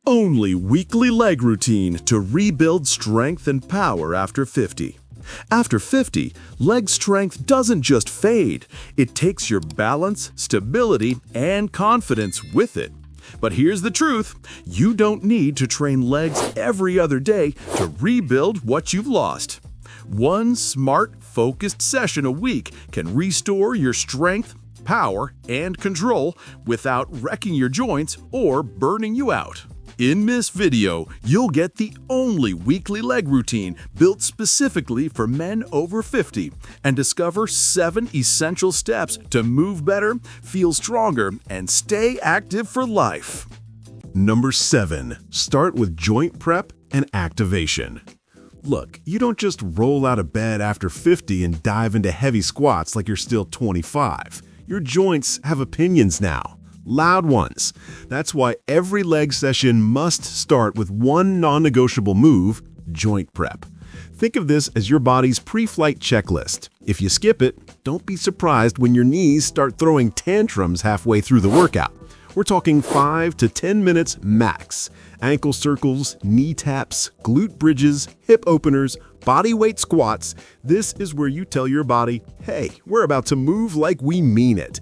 only weekly leg routine to rebuild strength and power after 50. After 50, leg strength doesn't just fade, it takes your balance, stability, and confidence with it. But here's the truth, you don't need to train legs every other day to rebuild what you've lost. One smart, focused session a week can restore your strength, power, and control without wrecking your joints or burning you out. In this video, you'll get the only weekly leg routine built specifically for men over 50 and discover 7 essential steps to move better, feel stronger, and stay active for life. Number 7. Start with joint prep and activation. Look, you don't just roll out of bed after 50 and dive into heavy squats like you're still 25. Your joints have opinions now. Loud ones. That's why every leg session must start with one non-negotiable move, joint prep. Think of this as your body's pre-flight checklist. If you skip it, don't be surprised when your knees start throwing tantrums halfway through the workout. We're talking 5 to 10 minutes max. Ankle circles, knee taps, glute bridges, hip openers, body weight squats. This is where you tell your body, hey, we're about to move like we mean it.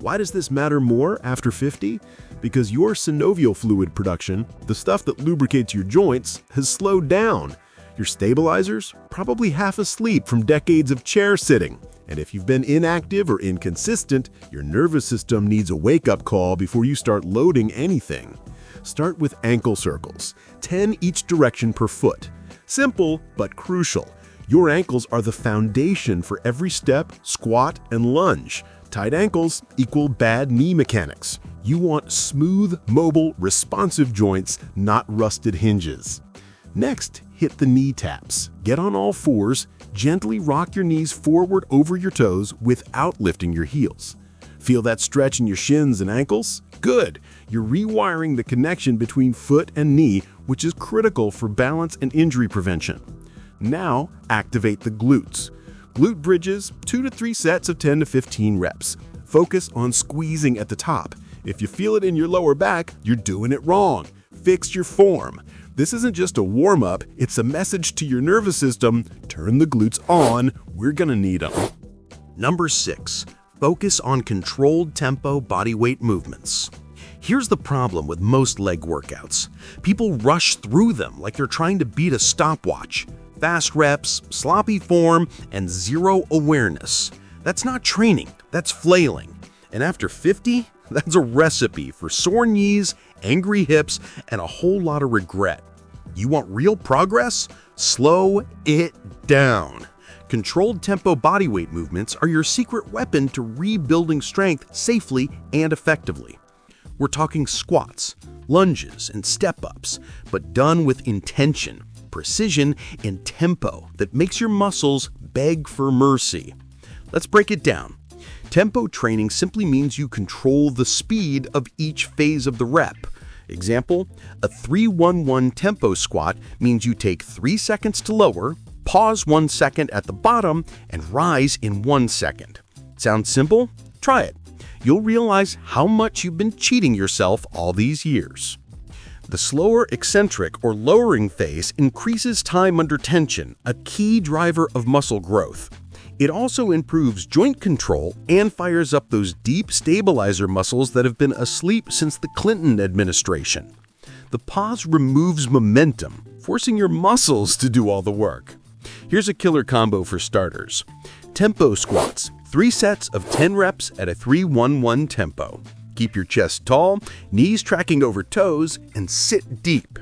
Why does this matter more after 50? Because your synovial fluid production, the stuff that lubricates your joints, has slowed down. Your stabilizers? Probably half asleep from decades of chair sitting. And if you've been inactive or inconsistent, your nervous system needs a wake-up call before you start loading anything. Start with ankle circles, 10 each direction per foot. Simple, but crucial. Your ankles are the foundation for every step, squat, and lunge. Tight ankles equal bad knee mechanics. You want smooth, mobile, responsive joints, not rusted hinges. Next, hit the knee taps. Get on all fours, gently rock your knees forward over your toes without lifting your heels. Feel that stretch in your shins and ankles? Good! You're rewiring the connection between foot and knee, which is critical for balance and injury prevention. Now, activate the glutes. Glute bridges, 2 to 3 sets of 10 to 15 reps. Focus on squeezing at the top. If you feel it in your lower back, you're doing it wrong. Fix your form. This isn't just a warm-up, it's a message to your nervous system. Turn the glutes on, we're gonna need them. Number 6. Focus on controlled tempo bodyweight movements. Here's the problem with most leg workouts. People rush through them like they're trying to beat a stopwatch. Fast reps, sloppy form, and zero awareness. That's not training, that's flailing. And after 50, that's a recipe for sore knees, angry hips, and a whole lot of regret. You want real progress? Slow it down. Controlled tempo bodyweight movements are your secret weapon to rebuilding strength safely and effectively. We're talking squats, lunges, and step-ups, but done with intention, precision, and tempo that makes your muscles beg for mercy. Let's break it down. Tempo training simply means you control the speed of each phase of the rep. Example, a 3-1-1 tempo squat means you take 3 seconds to lower, pause 1 second at the bottom, and rise in 1 second. Sounds simple? Try it. You'll realize how much you've been cheating yourself all these years. The slower eccentric or lowering phase increases time under tension, a key driver of muscle growth. It also improves joint control and fires up those deep stabilizer muscles that have been asleep since the Clinton administration. The pause removes momentum, forcing your muscles to do all the work. Here's a killer combo for starters. Tempo squats, 3 sets of 10 reps at a 3-1-1 tempo. Keep your chest tall, knees tracking over toes, and sit deep.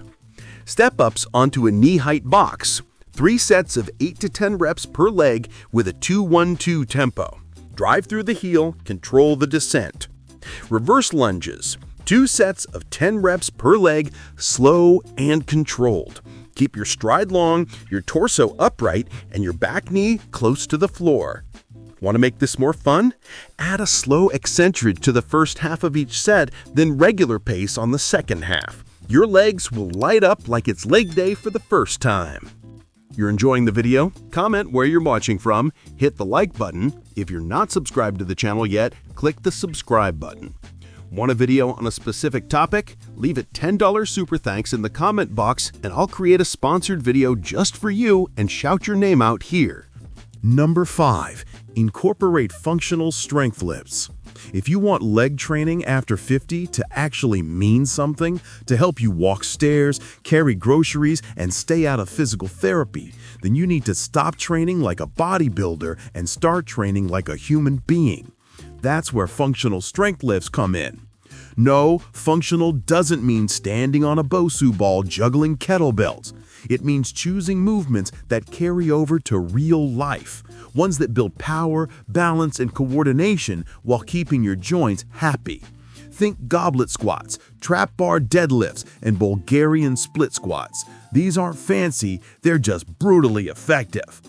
Step-ups onto a knee-height box. 3 sets of 8 to 10 reps per leg with a 2-1-2 tempo. Drive through the heel, control the descent. Reverse lunges. 2 sets of 10 reps per leg, slow and controlled. Keep your stride long, your torso upright, and your back knee close to the floor. Want to make this more fun? Add a slow eccentric to the first half of each set, then regular pace on the second half. Your legs will light up like it's leg day for the first time. You're enjoying the video? Comment where you're watching from, hit the like button. If you're not subscribed to the channel yet, click the subscribe button. Want a video on a specific topic? Leave a $10 super thanks in the comment box and I'll create a sponsored video just for you and shout your name out here. Number 5. Incorporate functional strength lifts. If you want leg training after 50 to actually mean something, to help you walk stairs, carry groceries, and stay out of physical therapy, then you need to stop training like a bodybuilder and start training like a human being. That's where functional strength lifts come in. No, functional doesn't mean standing on a Bosu ball juggling kettlebells. It means choosing movements that carry over to real life, ones that build power, balance, and coordination while keeping your joints happy. Think goblet squats, trap bar deadlifts, and Bulgarian split squats. These aren't fancy, they're just brutally effective.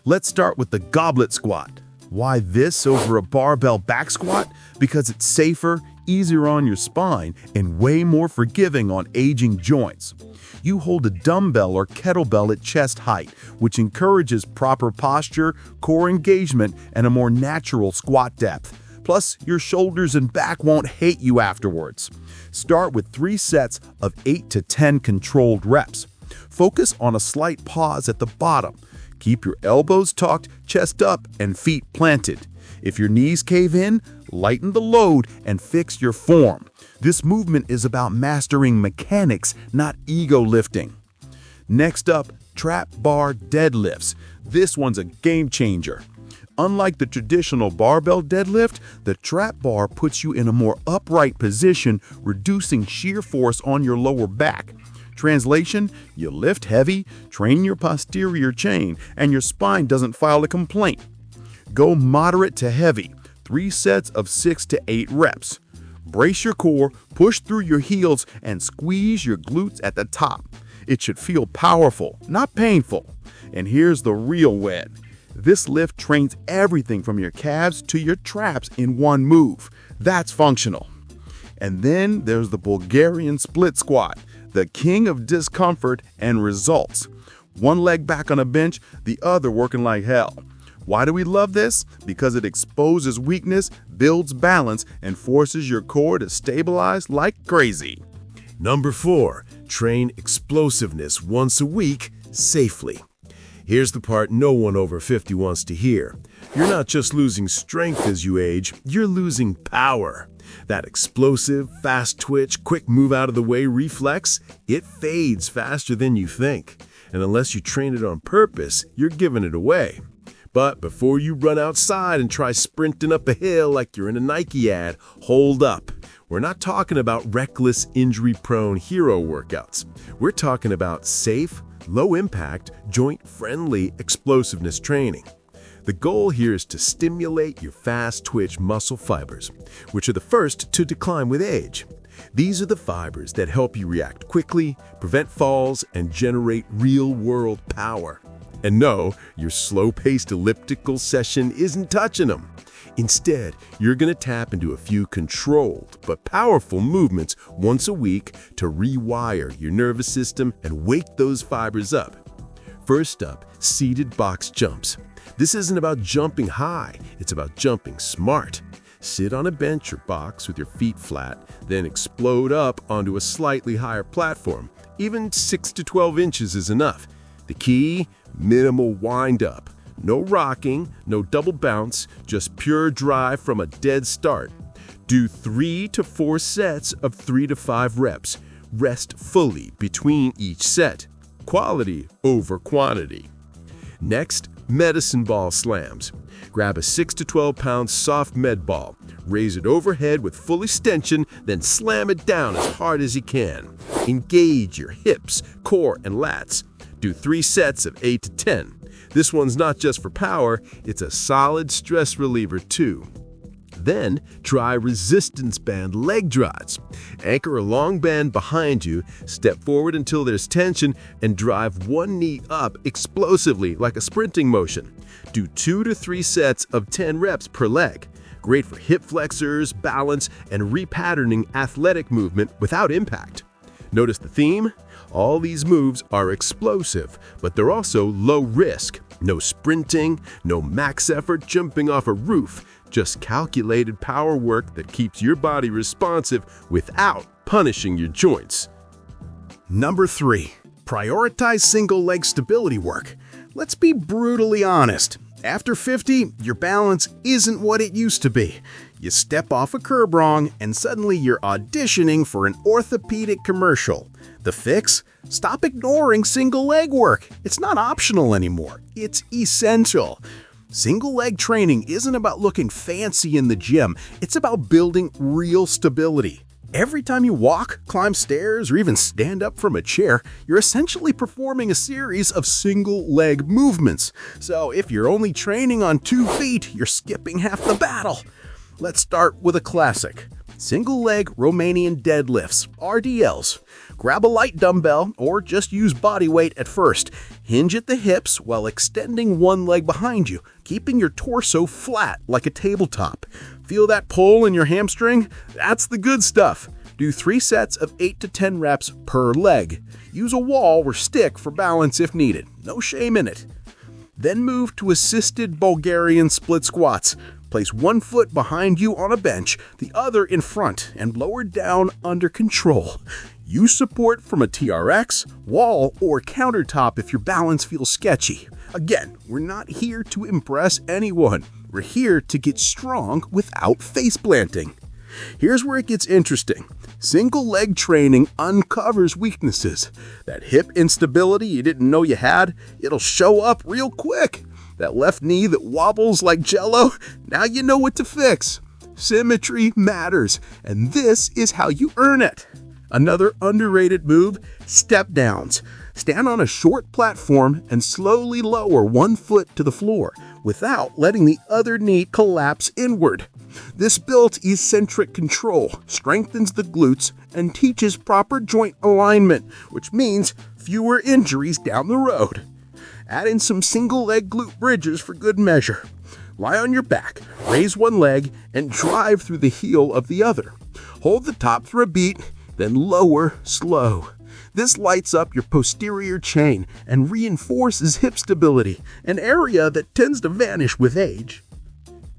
Let's start with the goblet squat. Why this over a barbell back squat? Because it's safer, easier on your spine, and way more forgiving on aging joints. You hold a dumbbell or kettlebell at chest height, which encourages proper posture, core engagement, and a more natural squat depth. Plus, your shoulders and back won't hate you afterwards. Start with 3 sets of 8 to 10 controlled reps. Focus on a slight pause at the bottom. Keep your elbows tucked, chest up, and feet planted. If your knees cave in, lighten the load and fix your form. This movement is about mastering mechanics, not ego lifting. Next up, trap bar deadlifts. This one's a game changer. Unlike the traditional barbell deadlift, the trap bar puts you in a more upright position, reducing shear force on your lower back. Translation, you lift heavy, train your posterior chain, and your spine doesn't file a complaint. Go moderate to heavy, 3 sets of 6 to 8 reps. Brace your core, push through your heels, and squeeze your glutes at the top. It should feel powerful, not painful. And here's the real win. This lift trains everything from your calves to your traps in one move. That's functional. And then there's the Bulgarian split squat, the king of discomfort and results. One leg back on a bench, the other working like hell. Why do we love this? Because it exposes weakness, builds balance, and forces your core to stabilize like crazy. Number 4. Train explosiveness once a week safely. Here's the part no one over 50 wants to hear. You're not just losing strength as you age, you're losing power. That explosive, fast twitch, quick move out of the way reflex, it fades faster than you think. And unless you train it on purpose, you're giving it away. But before you run outside and try sprinting up a hill like you're in a Nike ad, hold up. We're not talking about reckless, injury-prone hero workouts. We're talking about safe, low-impact, joint-friendly explosiveness training. The goal here is to stimulate your fast-twitch muscle fibers, which are the first to decline with age. These are the fibers that help you react quickly, prevent falls, and generate real-world power. And no, your slow-paced elliptical session isn't touching them. Instead, you're going to tap into a few controlled but powerful movements once a week to rewire your nervous system and wake those fibers up. First up, seated box jumps. This isn't about jumping high, it's about jumping smart. Sit on a bench or box with your feet flat, then explode up onto a slightly higher platform. Even 6 to 12 inches is enough. The key? Minimal wind-up. No rocking, no double bounce, just pure drive from a dead start. Do 3 to 4 sets of 3 to 5 reps. Rest fully between each set. Quality over quantity. Next, medicine ball slams. Grab a 6 to 12 pound soft med ball. Raise it overhead with full extension, then slam it down as hard as you can. Engage your hips, core, and lats. Do 3 sets of 8 to 10. This one's not just for power, it's a solid stress reliever too. Then try resistance band leg drives. Anchor a long band behind you, step forward until there's tension, and drive one knee up explosively like a sprinting motion. Do 2 to 3 sets of 10 reps per leg. Great for hip flexors, balance, and repatterning athletic movement without impact. Notice the theme? All these moves are explosive, but they're also low risk. No sprinting, no max effort jumping off a roof, just calculated power work that keeps your body responsive without punishing your joints. Number 3. Prioritize single leg stability work. Let's be brutally honest. After 50, your balance isn't what it used to be. You step off a curb wrong and suddenly you're auditioning for an orthopedic commercial. The fix? Stop ignoring single leg work. It's not optional anymore. It's essential. Single leg training isn't about looking fancy in the gym. It's about building real stability. Every time you walk, climb stairs, or even stand up from a chair, you're essentially performing a series of single leg movements. So if you're only training on 2 feet, you're skipping half the battle. Let's start with a classic. Single leg Romanian deadlifts, RDLs. Grab a light dumbbell or just use body weight at first. Hinge at the hips while extending one leg behind you, keeping your torso flat like a tabletop. Feel that pull in your hamstring? That's the good stuff. Do 3 sets of 8 to 10 reps per leg. Use a wall or stick for balance if needed. No shame in it. Then move to assisted Bulgarian split squats. Place one foot behind you on a bench, the other in front, and lower down under control. Use support from a TRX, wall, or countertop if your balance feels sketchy. Again, we're not here to impress anyone. We're here to get strong without face planting. Here's where it gets interesting. Single leg training uncovers weaknesses. That hip instability you didn't know you had, it'll show up real quick. That left knee that wobbles like jello, now you know what to fix. Symmetry matters, and this is how you earn it. Another underrated move, step downs. Stand on a short platform and slowly lower one foot to the floor without letting the other knee collapse inward. This builds eccentric control, strengthens the glutes, and teaches proper joint alignment, which means fewer injuries down the road. Add in some single leg glute bridges for good measure. Lie on your back, raise one leg, and drive through the heel of the other. Hold the top for a beat, then lower slow. This lights up your posterior chain and reinforces hip stability, an area that tends to vanish with age.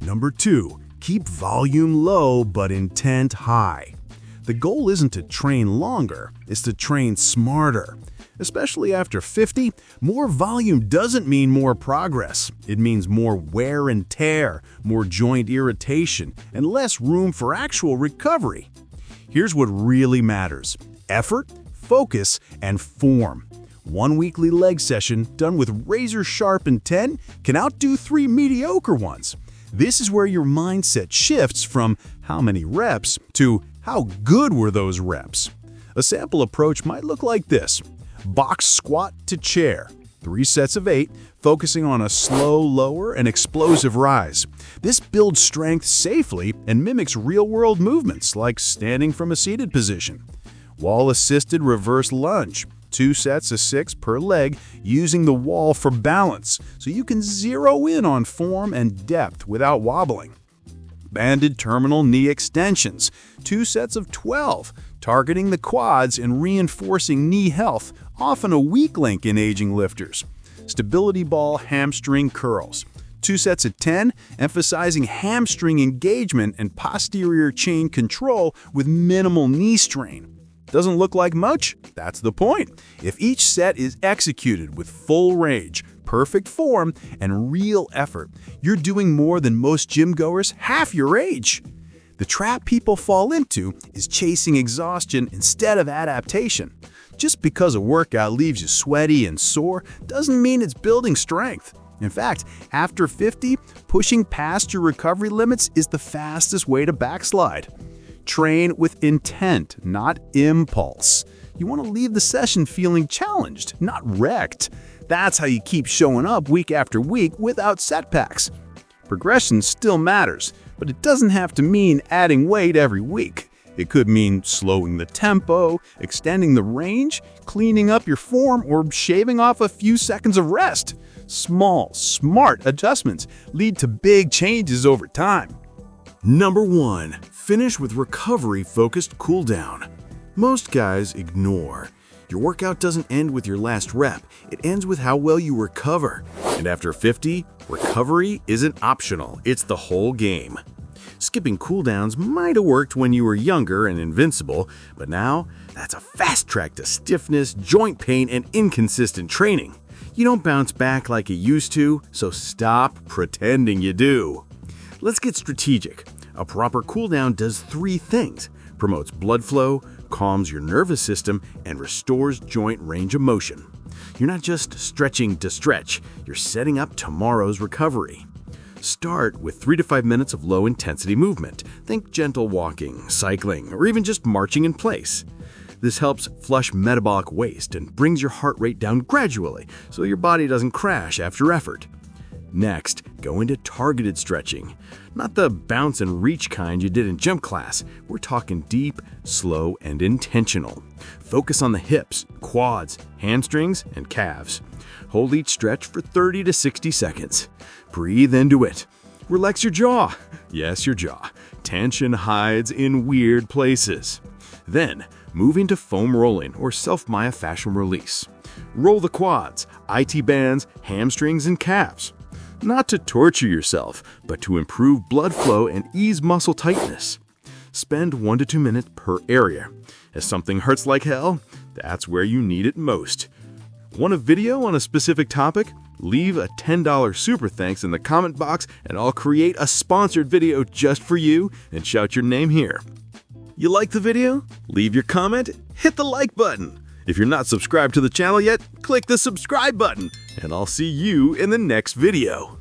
Number 2. Keep volume low but intent high. The goal isn't to train longer, it's to train smarter. Especially after 50, more volume doesn't mean more progress. It means more wear and tear, more joint irritation, and less room for actual recovery. Here's what really matters: effort, focus, and form. One weekly leg session done with razor-sharp intent can outdo 3 mediocre ones. This is where your mindset shifts from how many reps to how good were those reps. A sample approach might look like this. Box squat to chair, 3 sets of 8, focusing on a slow lower and explosive rise. This builds strength safely and mimics real-world movements like standing from a seated position. Wall-assisted reverse lunge, 2 sets of 6 per leg, using the wall for balance, so you can zero in on form and depth without wobbling. Banded terminal knee extensions, 2 sets of 12, targeting the quads and reinforcing knee health, often a weak link in aging lifters. Stability ball hamstring curls, 2 sets of 10, emphasizing hamstring engagement and posterior chain control with minimal knee strain. Doesn't look like much? That's the point. If each set is executed with full range, perfect form, and real effort, you're doing more than most gym goers half your age. The trap people fall into is chasing exhaustion instead of adaptation. Just because a workout leaves you sweaty and sore doesn't mean it's building strength. In fact, after 50, pushing past your recovery limits is the fastest way to backslide. Train with intent, not impulse. You want to leave the session feeling challenged, not wrecked. That's how you keep showing up week after week without setbacks. Progression still matters, but it doesn't have to mean adding weight every week. It could mean slowing the tempo, extending the range, cleaning up your form, or shaving off a few seconds of rest. Small, smart adjustments lead to big changes over time. Number 1. Finish with recovery-focused cooldown. Most guys ignore. Your workout doesn't end with your last rep, it ends with how well you recover. And after 50, recovery isn't optional, it's the whole game. Skipping cooldowns might have worked when you were younger and invincible, but now that's a fast track to stiffness, joint pain, and inconsistent training. You don't bounce back like you used to, so stop pretending you do. Let's get strategic. A proper cooldown does 3 things: promotes blood flow, calms your nervous system, and restores joint range of motion. You're not just stretching to stretch, you're setting up tomorrow's recovery. Start with 3 to 5 minutes of low-intensity movement. Think gentle walking, cycling, or even just marching in place. This helps flush metabolic waste and brings your heart rate down gradually so your body doesn't crash after effort. Next, go into targeted stretching. Not the bounce and reach kind you did in gym class. We're talking deep, slow, and intentional. Focus on the hips, quads, hamstrings, and calves. Hold each stretch for 30 to 60 seconds. Breathe into it. Relax your jaw. Yes, your jaw. Tension hides in weird places. Then, move into foam rolling or self-myofascial release. Roll the quads, IT bands, hamstrings, and calves. Not to torture yourself, but to improve blood flow and ease muscle tightness. Spend 1 to 2 minutes per area. If something hurts like hell, that's where you need it most. Want a video on a specific topic? Leave a $10 super thanks in the comment box and I'll create a sponsored video just for you and shout your name here. You like the video? Leave your comment, hit the like button. If you're not subscribed to the channel yet, click the subscribe button, and I'll see you in the next video.